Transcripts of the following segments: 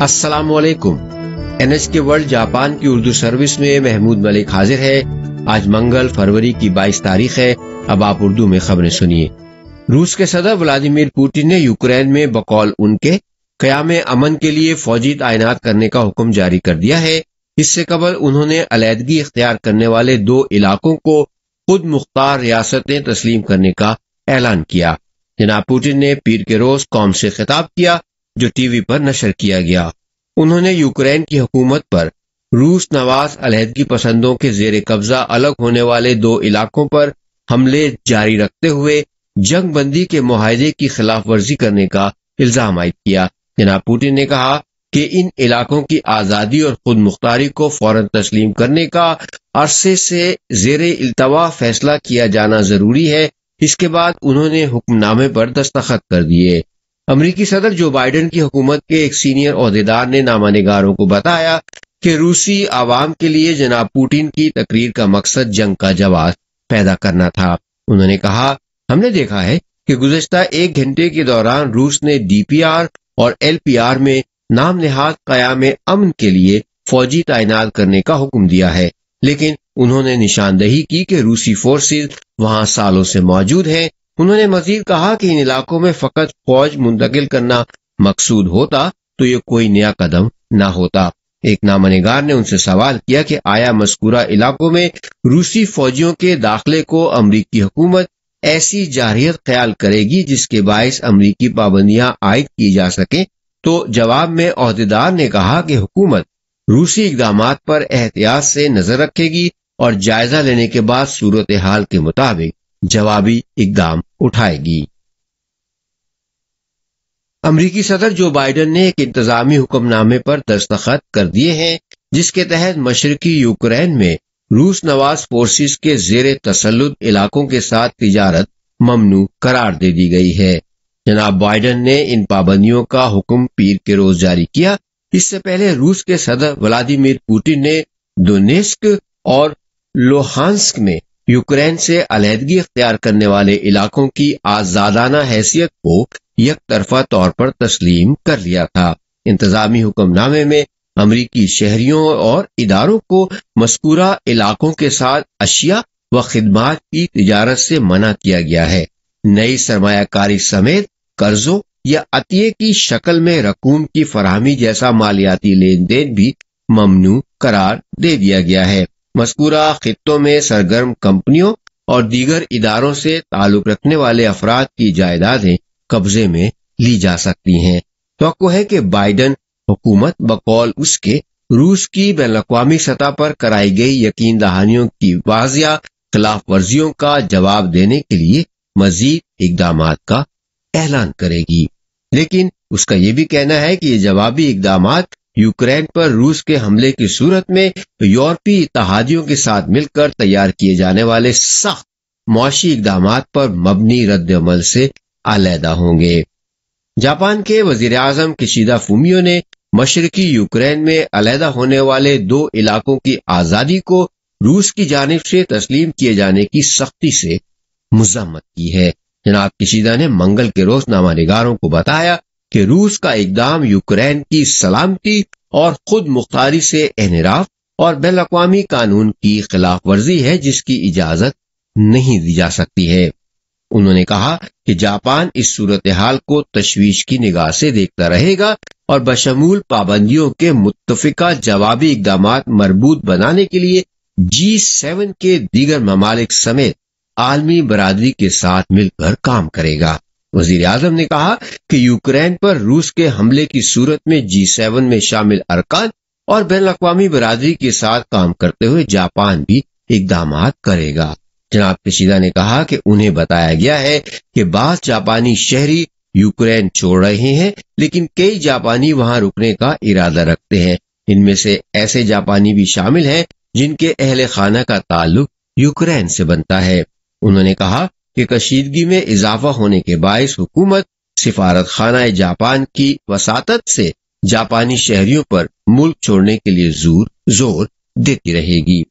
السلام علیکم۔ NHK world Japan کی اردو سروس میں محمود ملک حاضر ہے۔ آج منگل فروری کی 22 تاریخ ہے۔ اب آپ اردو میں خبریں سنیے۔ روس کے صدر ولادیمیر پوٹن نے یوکرین میں بقول ان کے قیام امن کے لیے فوجی تعینات کرنے کا حکم جاری کر دیا ہے۔ اس سے قبل انہوں نے علیحدگی اختیار کرنے والے 2 علاقوں کو خود مختار ریاستیں تسلیم کرنے کا اعلان کیا۔ جناب پوٹن نے پیر کے روز قوم سے خطاب کیا جو ٹی وی پر نشر کیا گیا۔ انہوں نے یوکرین کی حکومت پر روس نواز علیحدگی پسندوں کے زیر قبضہ الگ ہونے والے 2 علاقوں پر حملے جاری رکھتے ہوئے جنگ بندی کے معاہدے کی خلاف ورزی کرنے کا الزام عائد کیا۔ جناب پوٹن نے کہا کہ ان علاقوں کی آزادی اور خود مختاری کو فوراً تسلیم کرنے کا عرصے سے زیر التوا فیصلہ کیا جانا ضروری ہے۔ اس کے بعد انہوں نے حکم نامے پر دستخط کر دیے۔ امریکی صدر جو بائیڈن کی حکومت کے ایک سینئر عہدیدار نے نامہ نگاروں کو بتایا کہ روسی عوام کے لیے جناب پوٹن کی تقریر کا مقصد جنگ کا جواز پیدا کرنا تھا۔ انہوں نے کہا، ہم نے دیکھا ہے کہ گزشتہ 1 گھنٹے کے دوران روس نے DPR اور LPR میں نام نہاد قیام امن کے لیے فوجی تعینات کرنے کا حکم دیا ہے، لیکن انہوں نے نشاندہی کی کہ روسی فورسز وہاں سالوں سے موجود ہیں۔ انہوں نے مزید کہا کہ ان علاقوں میں فقط فوج منتقل کرنا مقصود ہوتا تو یہ کوئی نیا قدم نہ ہوتا۔ ایک نامہ نگار نے ان سے سوال کیا کہ آیا مذکورہ علاقوں میں روسی فوجیوں کے داخلے کو امریکی حکومت ایسی جارحیت خیال کرے گی جس کے باعث امریکی پابندیاں عائد کی جا سکیں؟ تو جواب میں عہدیدار نے کہا کہ حکومت روسی اقدامات پر احتیاط سے نظر رکھے گی اور جائزہ لینے کے بعد صورتحال کے مطابق جوابی اقدام اٹھائے گی۔ امریکی صدر جو بائیڈن نے ایک انتظامی حکم نامے پر دستخط کر دیے ہیں جس کے تحت مشرقی یوکرین میں روس نواز فورسز کے زیر تسلط علاقوں کے ساتھ تجارت ممنوع قرار دے دی گئی ہے۔ جناب بائیڈن نے ان پابندیوں کا حکم پیر کے روز جاری کیا۔ اس سے پہلے روس کے صدر ولادیمیر پوٹن نے دونیسک اور لوہانسک میں یوکرین سے علیحدگی اختیار کرنے والے علاقوں کی آزادانہ حیثیت کو یک طرفہ طور پر تسلیم کر لیا تھا۔ انتظامی حکم نامے میں امریکی شہریوں اور اداروں کو مذکورہ علاقوں کے ساتھ اشیاء و خدمات کی تجارت سے منع کیا گیا ہے۔ نئی سرمایہ کاری سمیت قرضوں یا عطیے کی شکل میں رقوم کی فراہمی جیسا مالیاتی لین دین بھی ممنوع قرار دے دیا گیا ہے۔ مذکورہ خطوں میں سرگرم کمپنیوں اور دیگر اداروں سے تعلق رکھنے والے افراد کی جائیدادیں قبضے میں لی جا سکتی ہیں۔ توقع ہے کہ بائیڈن حکومت بقول اس کے روس کی بین الاقوامی سطح پر کرائی گئی یقین دہانیوں کی واضح خلاف ورزیوں کا جواب دینے کے لیے مزید اقدامات کا اعلان کرے گی، لیکن اس کا یہ بھی کہنا ہے کہ یہ جوابی اقدامات یوکرین پر روس کے حملے کی صورت میں یورپی اتحادیوں کے ساتھ مل کر تیار کیے جانے والے سخت معاشی اقدامات پر مبنی رد عمل سے علیحدہ ہوں گے۔ جاپان کے وزیر اعظم کشیدا فومیو نے مشرقی یوکرین میں علیحدہ ہونے والے 2 علاقوں کی آزادی کو روس کی جانب سے تسلیم کیے جانے کی سختی سے مذمت کی ہے۔ جناب کشیدا نے منگل کے روز نامہ نگاروں کو بتایا کہ روس کا اقدام یوکرین کی سلامتی اور خود مختاری سے انحراف اور بین الاقوامی قانون کی خلاف ورزی ہے جس کی اجازت نہیں دی جا سکتی ہے۔ انہوں نے کہا کہ جاپان اس صورتحال کو تشویش کی نگاہ سے دیکھتا رہے گا اور بشمول پابندیوں کے متفقہ جوابی اقدامات مربوط بنانے کے لیے G7 کے دیگر ممالک سمیت عالمی برادری کے ساتھ مل کر کام کرے گا۔ وزیر اعظم نے کہا کہ یوکرین پر روس کے حملے کی صورت میں G7 میں شامل ارکان اور بین الاقوامی برادری کے ساتھ کام کرتے ہوئے جاپان بھی اقدامات کرے گا۔ جناب کشیدا نے کہا کہ انہیں بتایا گیا ہے کہ بعض جاپانی شہری یوکرین چھوڑ رہے ہیں، لیکن کئی جاپانی وہاں رکنے کا ارادہ رکھتے ہیں۔ ان میں سے ایسے جاپانی بھی شامل ہیں جن کے اہل خانہ کا تعلق یوکرین سے بنتا ہے۔ انہوں نے کہا کہ کشیدگی میں اضافہ ہونے کے باعث حکومت سفارت خانہ جاپان کی وساطت سے جاپانی شہریوں پر ملک چھوڑنے کے لیے زور دیتی رہے گی۔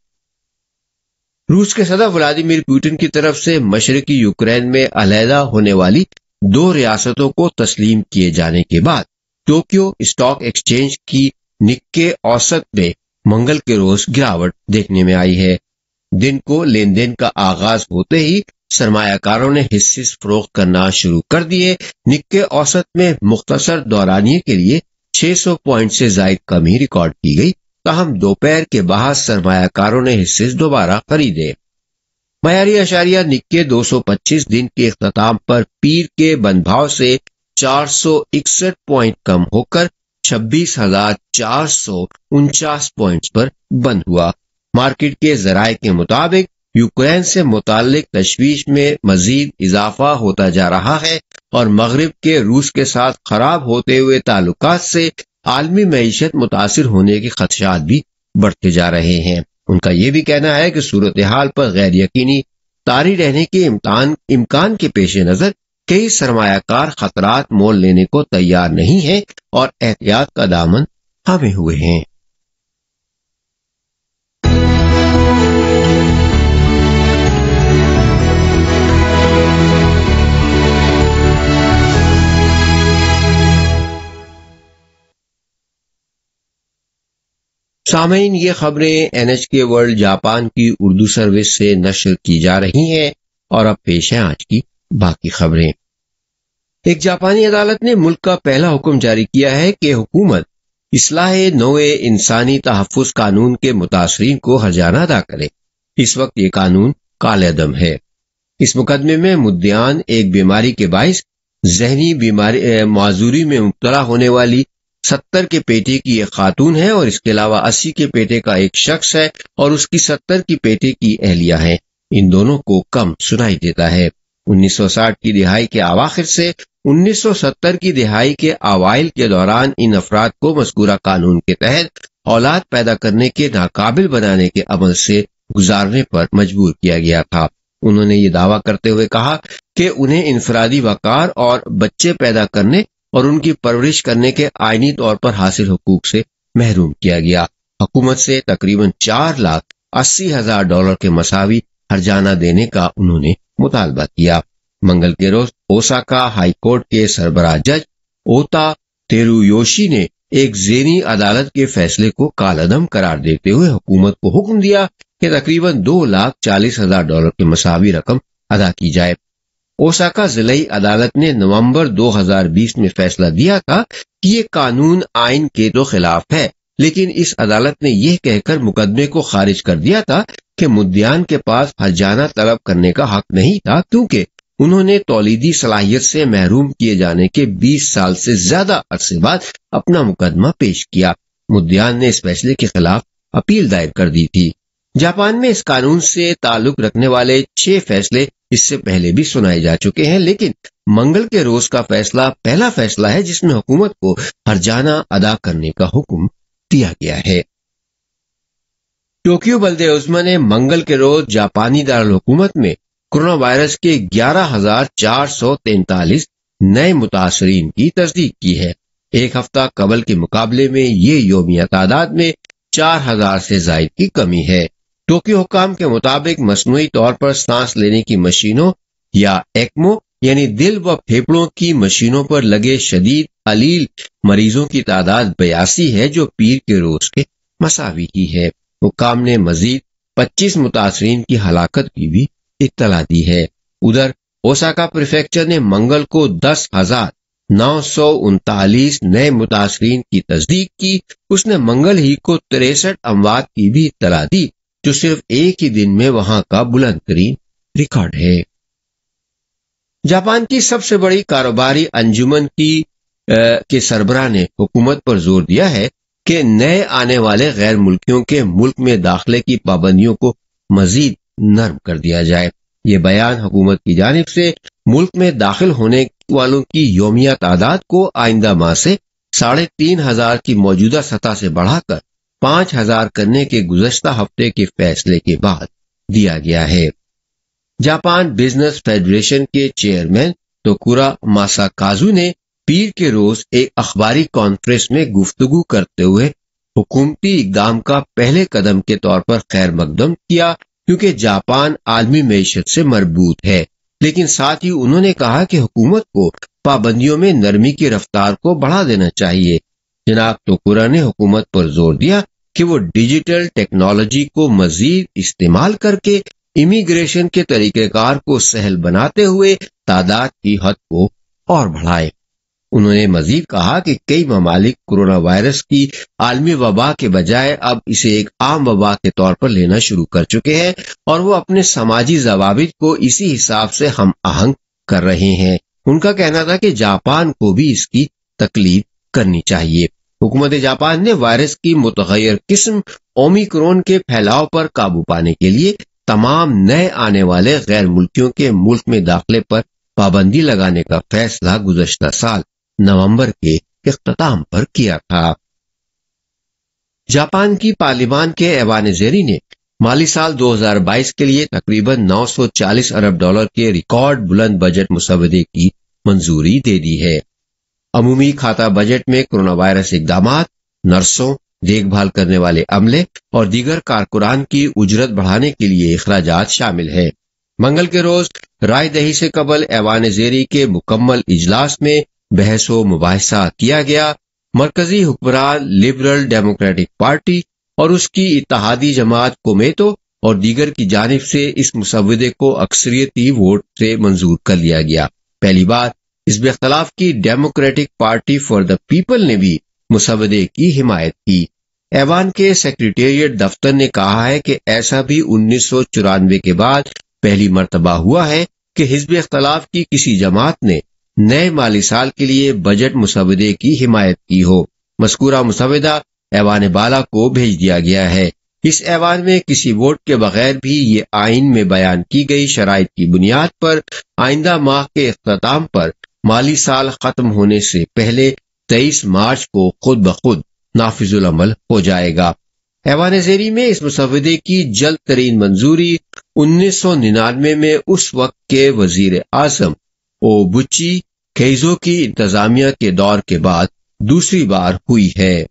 روس کے صدر ولادیمیر پوٹن کی طرف سے مشرقی یوکرین میں علیحدہ ہونے والی 2 ریاستوں کو تسلیم کیے جانے کے بعد ٹوکیو اسٹاک ایکسچینج کی نکے اوسط میں منگل کے روز گراوٹ دیکھنے میں آئی ہے۔ دن کو لین دین کا آغاز ہوتے ہی سرمایہ کاروں نے حصے فروخت کرنا شروع کر دیے۔ نکے اوسط میں مختصر دورانیے کے لیے 600 پوائنٹ سے زائد کمی ریکارڈ کی گئی، تاہم دوپہر کے بعد سرمایہ کاروں نے حصے دوبارہ خریدے۔ معیاری اشاریہ نکے 225 دن کے اختتام پر پیر کے بند بھاؤ سے 461 پوائنٹ کم ہو کر 26,449 پوائنٹس پر بند ہوا۔ مارکیٹ کے ذرائع کے مطابق یوکرین سے متعلق تشویش میں مزید اضافہ ہوتا جا رہا ہے اور مغرب کے روس کے ساتھ خراب ہوتے ہوئے تعلقات سے عالمی معیشت متاثر ہونے کے خدشات بھی بڑھتے جا رہے ہیں۔ ان کا یہ بھی کہنا ہے کہ صورتحال پر غیر یقینی طاری رہنے کے امکان کے پیش نظر کئی سرمایہ کار خطرات مول لینے کو تیار نہیں ہیں اور احتیاط کا دامن تھامے ہوئے ہیں۔ سامعین، یہ خبریں NHK ورلڈ جاپان کی اردو سروس سے نشر کی جا رہی ہیں، اور اب پیش ہیں آج کی باقی خبریں۔ ایک جاپانی عدالت نے ملک کا پہلا حکم جاری کیا ہے کہ حکومت اصلاح نوع انسانی تحفظ قانون کے متاثرین کو ہرجانہ ادا کرے۔ اس وقت یہ قانون کالعدم عدم ہے۔ اس مقدمے میں مدعیان ایک بیماری کے باعث ذہنی معذوری میں مبتلا ہونے والی 70 کے پیٹے کی ایک خاتون ہے، اور اس کے علاوہ 80 کے پیٹے کا ایک شخص ہے اور اس کی 70 کی پیٹے کی اہلیہ ہے۔ ان دونوں کو کم سنائی دیتا ہے۔ 1960 کی دہائی کے اواخر سے 1970 کی دہائی کے اوائل کے دوران ان افراد کو مذکورہ قانون کے تحت اولاد پیدا کرنے کے ناقابل بنانے کے عمل سے گزارنے پر مجبور کیا گیا تھا۔ انہوں نے یہ دعویٰ کرتے ہوئے کہا کہ انہیں انفرادی وقار اور بچے پیدا کرنے اور ان کی پرورش کرنے کے آئینی طور پر حاصل حقوق سے محروم کیا گیا۔ حکومت سے تقریباً $4,80,000 کے مساوی ہرجانہ دینے کا انہوں نے مطالبہ کیا۔ منگل کے روز اوساکا ہائی کورٹ کے سربراہ جج اوتا تیرویوشی نے ایک ذیلی عدالت کے فیصلے کو کالعدم قرار دیتے ہوئے حکومت کو حکم دیا کہ تقریباً $2,40,000 کے مساوی رقم ادا کی جائے۔ اوساکا ضلعی عدالت نے نومبر 2020 میں فیصلہ دیا تھا کہ یہ قانون آئین کے تو خلاف ہے، لیکن اس عدالت نے یہ کہہ کر مقدمے کو خارج کر دیا تھا کہ مدعیان کے پاس ہرجانہ طلب کرنے کا حق نہیں تھا، کیونکہ انہوں نے تولیدی صلاحیت سے محروم کیے جانے کے 20 سال سے زیادہ عرصے بعد اپنا مقدمہ پیش کیا۔ مدعیان نے اس فیصلے کے خلاف اپیل دائر کر دی تھی۔ جاپان میں اس قانون سے تعلق رکھنے والے 6 فیصلے اس سے پہلے بھی سنائے جا چکے ہیں، لیکن منگل کے روز کا فیصلہ پہلا فیصلہ ہے جس میں حکومت کو ہرجانہ ادا کرنے کا حکم دیا گیا ہے۔ ٹوکیو بلد عظمیٰ نے منگل کے روز جاپانی دارالحکومت میں کورونا وائرس کے 11,443 نئے متاثرین کی تصدیق کی ہے۔ ایک ہفتہ قبل کے مقابلے میں یہ یومیہ تعداد میں 4,000 سے زائد کی کمی ہے۔ ٹوکیو حکام کے مطابق مصنوعی طور پر سانس لینے کی مشینوں یا ایکمو یعنی دل و پھیپھڑوں کی مشینوں پر لگے شدید علیل مریضوں کی تعداد 82 ہے، جو پیر کے روز کے مساوی ہی ہے۔ حکام نے مزید 25 متاثرین کی ہلاکت کی بھی اطلاع دی ہے۔ ادھر اوساکا پریفیکچر نے منگل کو 10,939 نئے متاثرین کی تصدیق کی۔ اس نے منگل ہی کو 63 اموات کی بھی اطلاع دی، جو صرف ایک ہی دن میں وہاں کا بلند ترین ریکارڈ ہے۔ جاپان کی سب سے بڑی کاروباری انجمن کے سربراہ نے حکومت پر زور دیا ہے کہ نئے آنے والے غیر ملکیوں کے ملک میں داخلے کی پابندیوں کو مزید نرم کر دیا جائے۔ یہ بیان حکومت کی جانب سے ملک میں داخل ہونے والوں کی یومیہ تعداد کو آئندہ ماہ سے 3,500 کی موجودہ سطح سے بڑھا کر 5,000 کرنے کے گزشتہ ہفتے کے فیصلے کے بعد دیا گیا ہے۔ جاپان بزنس فیڈریشن کے چیئرمین توکورا ماساکازو نے پیر کے روز ایک اخباری کانفرنس میں گفتگو کرتے ہوئے حکومتی اقدام کا پہلے قدم کے طور پر خیر مقدم کیا، کیونکہ جاپان عالمی معیشت سے مربوط ہے۔ لیکن ساتھ ہی انہوں نے کہا کہ حکومت کو پابندیوں میں نرمی کی رفتار کو بڑھا دینا چاہیے۔ جناب ٹوکورا نے حکومت پر زور دیا کہ وہ ڈیجیٹل ٹیکنالوجی کو مزید استعمال کر کے امیگریشن کے طریقہ کار کو سہل بناتے ہوئے تعداد کی حد کو اور بڑھائے۔ انہوں نے مزید کہا کہ کئی ممالک کورونا وائرس کی عالمی وبا کے بجائے اب اسے ایک عام وبا کے طور پر لینا شروع کر چکے ہیں اور وہ اپنے سماجی ضوابط کو اسی حساب سے ہم آہنگ کر رہے ہیں۔ ان کا کہنا تھا کہ جاپان کو بھی اس کی تقلید کرنی چاہیے۔ حکومت جاپان نے وائرس کی متغیر قسم اومیکرون کے پھیلاؤ پر قابو پانے کے لیے تمام نئے آنے والے غیر ملکیوں کے ملک میں داخلے پر پابندی لگانے کا فیصلہ گزشتہ سال نومبر کے اختتام پر کیا تھا۔ جاپان کی پارلیمان کے ایوان زیری نے مالی سال 2022 کے لیے تقریباً 940 ارب ڈالر کے ریکارڈ بلند بجٹ مسودے کی منظوری دے دی ہے۔ عمومی کھاتہ بجٹ میں کورونا وائرس اقدامات، نرسوں، دیکھ بھال کرنے والے عملے اور دیگر کارکنان کی اجرت بڑھانے کے لیے اخراجات شامل ہیں۔ منگل کے روز رائے دہی سے قبل ایوان زیری کے مکمل اجلاس میں بحث و مباحثہ کیا گیا۔ مرکزی حکمران لبرل ڈیموکریٹک پارٹی اور اس کی اتحادی جماعت کومیتو اور دیگر کی جانب سے اس مسودے کو اکثریتی ووٹ سے منظور کر لیا گیا۔ پہلی بار اس میں اختلاف کی democratic party for the people نے بھی مسودے کی حمایت کی۔ ایوان کے سیکریٹریٹ دفتر نے کہا ہے کہ ایسا بھی 1994 کے بعد پہلی مرتبہ ہوا ہے کہ حزب اختلاف کی کسی جماعت نے نئے مالی سال کے لیے بجٹ مسودے کی حمایت کی ہو۔ مذکورہ مسودہ ایوان بالا کو بھیج دیا گیا ہے۔ اس ایوان میں کسی ووٹ کے بغیر بھی یہ آئین میں بیان کی گئی شرائط کی بنیاد پر آئندہ ماہ کے اختتام پر مالی سال ختم ہونے سے پہلے 23 مارچ کو خود بخود نافذ العمل ہو جائے گا۔ ایوان زیری میں اس مسودے کی جلد ترین منظوری 1999 میں اس وقت کے وزیر اعظم اوبوچی کیزو کی انتظامیہ کے دور کے بعد دوسری بار ہوئی ہے۔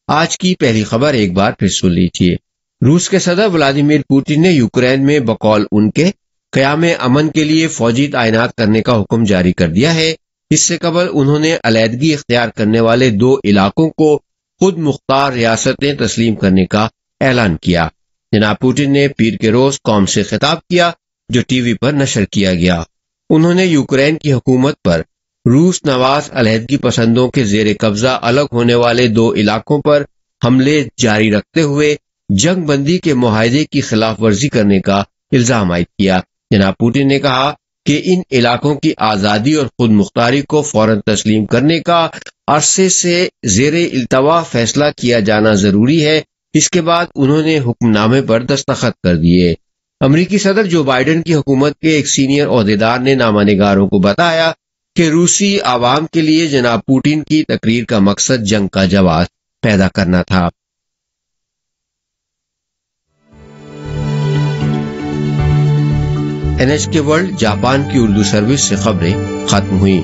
آج کی پہلی خبر ایک بار پھر سن لیجیے۔ روس کے صدر ولادیمیر پوٹن نے یوکرین میں بقول ان کے قیام امن کے لیے فوجی تعینات کرنے کا حکم جاری کر دیا ہے۔ اس سے قبل انہوں نے علیحدگی اختیار کرنے والے 2 علاقوں کو خود مختار ریاستیں تسلیم کرنے کا اعلان کیا۔ جناب پوٹن نے پیر کے روز قوم سے خطاب کیا جو ٹی وی پر نشر کیا گیا۔ انہوں نے یوکرین کی حکومت پر روس نواز علیحدگی پسندوں کے زیر قبضہ الگ ہونے والے 2 علاقوں پر حملے جاری رکھتے ہوئے جنگ بندی کے معاہدے کی خلاف ورزی کرنے کا الزام عائد کیا۔ جناب پوٹن نے کہا کہ ان علاقوں کی آزادی اور خود مختاری کو فوراً تسلیم کرنے کا عرصے سے زیر التوا فیصلہ کیا جانا ضروری ہے۔ اس کے بعد انہوں نے حکم نامے پر دستخط کر دیے۔ امریکی صدر جو بائیڈن کی حکومت کے ایک سینئر عہدیدار نے نامہ نگاروں کو بتایا کہ روسی عوام کے لیے جناب پوٹن کی تقریر کا مقصد جنگ کا جواز پیدا کرنا تھا۔ NHK ورلڈ جاپان کی اردو سروس سے خبریں ختم ہوئیں۔